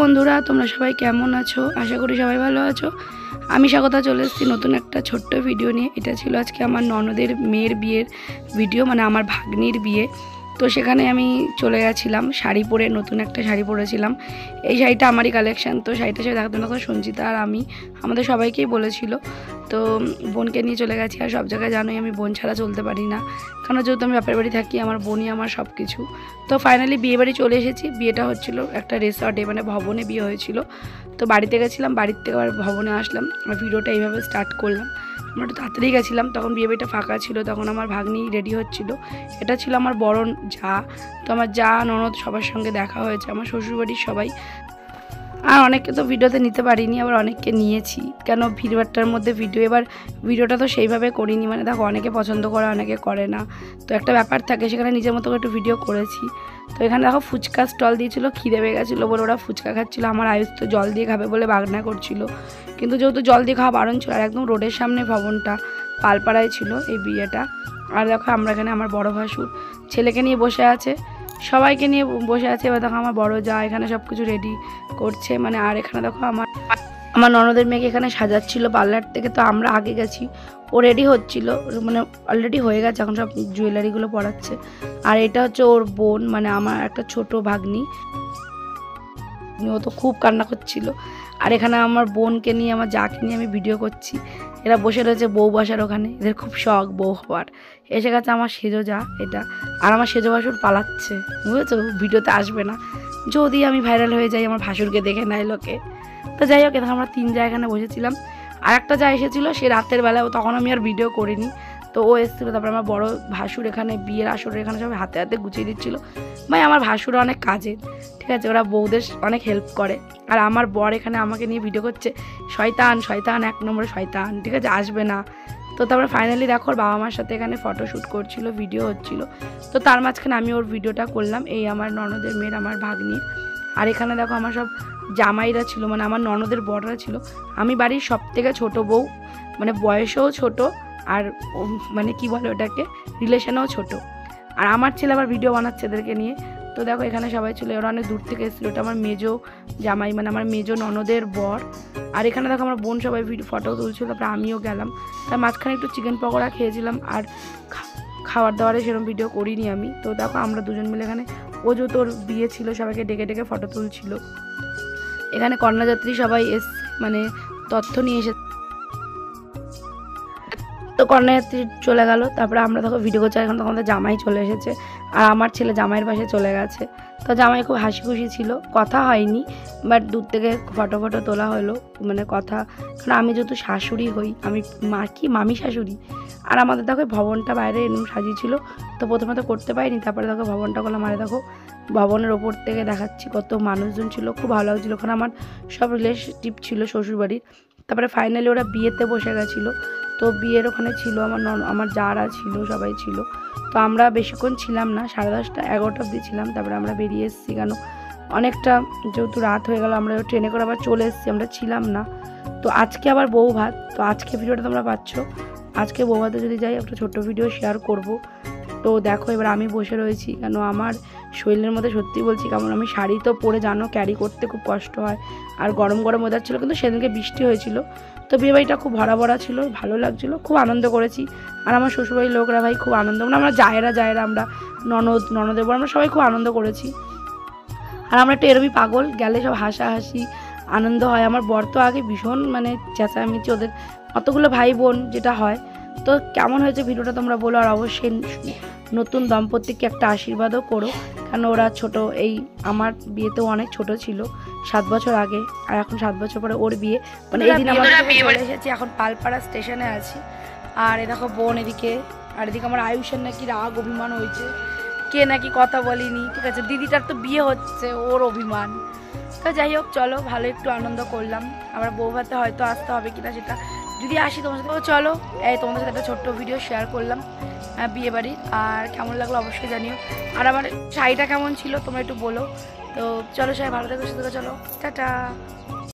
বন্ধুরা, তোমরা সবাই কেমন আছো? আশা করি সবাই ভালো আছো। আমি স্বাগতা চলে এসেছি নতুন একটা ছোট্ট ভিডিও নিয়ে। এটা ছিল আজকে আমার ননদের মেয়ের বিয়ের ভিডিও, মানে আমার ভাগ্নির বিয়ে। তো সেখানে আমি চলে গেছিলাম শাড়ি পরে, নতুন একটা শাড়ি পরেছিলাম। এই শাড়িটা আমারই কালেকশান। তো শাড়িটা সে দেখতে দেখো সঞ্চিতা আর আমি আমাদের সবাইকেই বলেছিল। তো বোনকে নিয়ে চলে গেছি। আর সব জায়গায় জানোই আমি বোন ছাড়া চলতে পারি না, কারণ যেহেতু আমি বাপের বাড়ি থাকি, আমার বোনই আমার সব কিছু। তো ফাইনালি বিয়ে বাড়ি চলে এসেছি। বিয়েটা হচ্ছিলো একটা রিসর্টে, মানে ভবনে বিয়ে হয়েছিল। তো বাড়িতে গেছিলাম, বাড়ির থেকে আবার ভবনে আসলাম। আর ভিডিওটা এইভাবে স্টার্ট করলাম। আমরা একটু তাড়াতাড়ি গেছিলাম, তখন বিয়ে বাড়িটা ফাঁকা ছিল। তখন আমার ভাগ্নি রেডি হচ্ছিল। এটা ছিল আমার বড় যা। তো আমার যা ননদ সবার সঙ্গে দেখা হয়েছে, আমার শ্বশুরবাড়ির সবাই। আর অনেককে তো ভিডিওতে নিতে পারিনি, আবার অনেককে নিয়েছি, কেন ভিড়ভাট্টার মধ্যে এবার ভিডিওটা তো সেইভাবে করিনি। মানে দেখো, অনেকে পছন্দ করে, অনেকে করে না। তো একটা ব্যাপার থাকে, সেখানে নিজের মতো করে একটু ভিডিও করেছি। তো এখানে দেখো ফুচকা স্টল দিয়েছিল, খিদে পেয়ে গেছিলো বলে ওরা ফুচকা খাচ্ছিলো। আমার আয়ুষ তো জল দিয়ে খাবে বলে বাগনা করছিল, কিন্তু যেহেতু জল দিয়ে খাওয়া বারণ ছিল। আর একদম রোডের সামনে ভবনটা, পালপাড়ায় ছিল এই বিয়েটা। আর দেখো আমরা এখানে আমার বড় ভাসুর ছেলেকে নিয়ে বসে আছে, সবাইকে নিয়ে বসে আছে। এবার দেখো আমার বড় যা এখানে সব কিছু রেডি করছে, মানে। আর এখানে দেখো আমার ননদের মেয়েকে এখানে সাজাচ্ছিল পার্লার থেকে। তো আমরা আগে গেছি, ও রেডি হচ্ছিল, মানে অলরেডি হয়ে গেছে, এখন সব জুয়েলারিগুলো পরাচ্ছে। আর এটা হচ্ছে ওর বোন, মানে আমার একটা ছোট ভাগ্নি। ও তো খুব কান্না করছিল। আর এখানে আমার বোনকে নিয়ে, আমার যাকে নিয়ে আমি ভিডিও করছি। এরা বসে রয়েছে বউ বসার ওখানে, এদের খুব শখ বউ হওয়ার। এসে গেছে আমার সেজো যা এটা। আর আমার সেজো ভাসুর পালাচ্ছে, বুঝেছো, ভিডিওতে আসবে না। যদি আমি ভাইরাল হয়ে যাই, আমার ভাসুরকে দেখে নেয় লোকে। তো যাই হোক, এখন আমরা 3 জায়গায় এখানে বসেছিলাম। আর একটা যা এসেছিলো সে রাতের বেলায়, তখন আমি আর ভিডিও করিনি। তো ও এসেছিলো। তারপরে আমার বড় ভাসুর এখানে বিয়ের আসরে এখানে সবাই হাতে হাতে গুছিয়ে দিচ্ছিলো। ভাই আমার ভাসুরা অনেক কাজের, ঠিক আছে, ওরা বউদের অনেক হেল্প করে। আর আমার বর এখানে আমাকে নিয়ে ভিডিও করছে, শয়তান শয়তান, 1 নম্বরে শয়তান, ঠিক আছে, আসবে না। তো তারপরে ফাইনালি দেখো ওর বাবা মার সাথে এখানে ফটোশ্যুট করছিল, ভিডিও হচ্ছিল। তো তার মাঝখানে আমি ওর ভিডিওটা করলাম, এই আমার ননদের মেয়ের, আমার ভাগ্নির। আর এখানে দেখো আমার সব জামাইরা ছিল, মানে আমার ননদের বড়রা ছিল। আমি বাড়ির সব থেকে ছোটো বউ, মানে বয়সেও ছোট, আর মানে কি বলে ওটাকে, রিলেশনেও ছোট। আর আমার ছেলে আবার ভিডিও বানাচ্ছে এদেরকে নিয়ে। তো দেখো এখানে সবাই ছিল, ওরা অনেক দূর থেকে এসেছিলো। ওটা আমার মেজো জামাই, মানে আমার মেজো ননদের বর। আর এখানে দেখো আমার বোন সবাই ফটো তুলছিল, তারপরে আমিও গেলাম। তার মাঝখানে একটু চিকেন পকোড়া খেয়েছিলাম। আর খাবার দাবারে সেরকম ভিডিও করিনি আমি। তো দেখো আমরা দুজন মিলে এখানে, ও যে তোর বিয়ে ছিল, সবাইকে ডেকে ডেকে ফটো তুলছিল। এখানে কন্যাযাত্রী সবাই মানে তথ্য নিয়ে এসে, তো কন্যাযাত্রী চলে গেল। তারপরে আমরা দেখো ভিডিও করছি। এখন তখন জামাই চলে এসেছে, আর আমার ছেলে জামাইয়ের পাশে চলে গেছে। তো জামাই খুব হাসি খুশি ছিল, কথা হয়নি, বাট দূর থেকে ফটো তোলা হলো, মানে কথা। কারণ আমি যেহেতু শাশুড়ি হই, আমি মামি শাশুড়ি। আর আমাদের দেখো ভবনটা বাইরে এরকম সাজিয়েছিল। তো প্রথমে তো করতে পারিনি, তারপরে দেখো ভবনটা করলাম। আর দেখো ভবনের ওপর থেকে দেখাচ্ছি কত মানুষজন ছিল, খুব ভালো লাগছিলো। ওখানে আমার সব রিলেটিভ ছিল শ্বশুরবাড়ির। তারপরে ফাইনালি ওরা বিয়েতে বসে গেছিলো। তো বিয়ের ওখানে ছিল আমার যারা ছিল, সবাই ছিল। তো আমরা বেশিক্ষণ ছিলাম না, 10:30 11টা অবধি ছিলাম। তারপরে আমরা বেরিয়ে এসেছি, কেন অনেকটা যেহেতু রাত হয়ে গেল, আমরা ট্রেনে করে আবার চলে এসেছি, আমরা ছিলাম না। তো আজকে আবার বউ ভাত। তো আজকে ভিডিওটা তোমরা পাচ্ছ, আজকে বউ ভাতে যদি যাই একটা ছোট্ট ভিডিও শেয়ার করব। তো দেখো এবার আমি বসে রয়েছি, কেন আমার শরীরের মধ্যে সত্যি বলছি কেমন। আমি শাড়ি তো পরে জানো ক্যারি করতে খুব কষ্ট হয়, আর গরম গরম ওয়েদার ছিল, কিন্তু সেদিনকে বৃষ্টি হয়েছিল। তো বিয়েবাড়িটা খুব ভরা ভরা ছিল, ভালো লাগছিলো, খুব আনন্দ করেছি। আর আমার শ্বশুরবাড়ির লোকরা ভাই খুব আনন্দ, মানে আমরা জায়েরা আমরা ননদের বর, আমরা সবাই খুব আনন্দ করেছি। আর আমরা একটু এরমই পাগল, গেলে সব হাসাহাসি আনন্দ হয়। আমার বর তো আগে ভীষণ মানে চেঁচামেচি, ওদের অতগুলো ভাই বোন যেটা হয়। তো কেমন হয়েছে ভিডিওটা তোমরা বলো। আর অবশ্যই নতুন দম্পতিকে একটা আশীর্বাদও করো, কেন ওরা ছোট, এই আমার বিয়েতেও অনেক ছোট ছিল, 7 বছর আগে। আর এখন 7 বছর পরে ওর বিয়ে, মানে এই দিন আমরা চলে এসেছি। এখন পালপাড়া স্টেশনে আছি। আর এ দেখো বোন এদিকে, আর এদিকে আমার আয়ুষের নাকি রাগ অভিমান হয়েছে, কে নাকি কথা বলিনি, ঠিক আছে, দিদিটার তো বিয়ে হচ্ছে, ওর অভিমান। তো যাই হোক, চলো ভালো একটু আনন্দ করলাম। আবার বউ ভাতে হয়তো আসতে হবে কিনা সেটা, যদি আসি তোমার সাথে। চলো এই তোমাদের সাথে একটা ছোট্ট ভিডিও শেয়ার করলাম বিয়ে বাড়ির। আর কেমন লাগলো অবশ্যই জানিও। আর আমার শাড়িটা কেমন ছিল তোমরা একটু বলো। তো চলো সবাই ভালো থেকো, সুস্থ থেকো, চলো টাটা।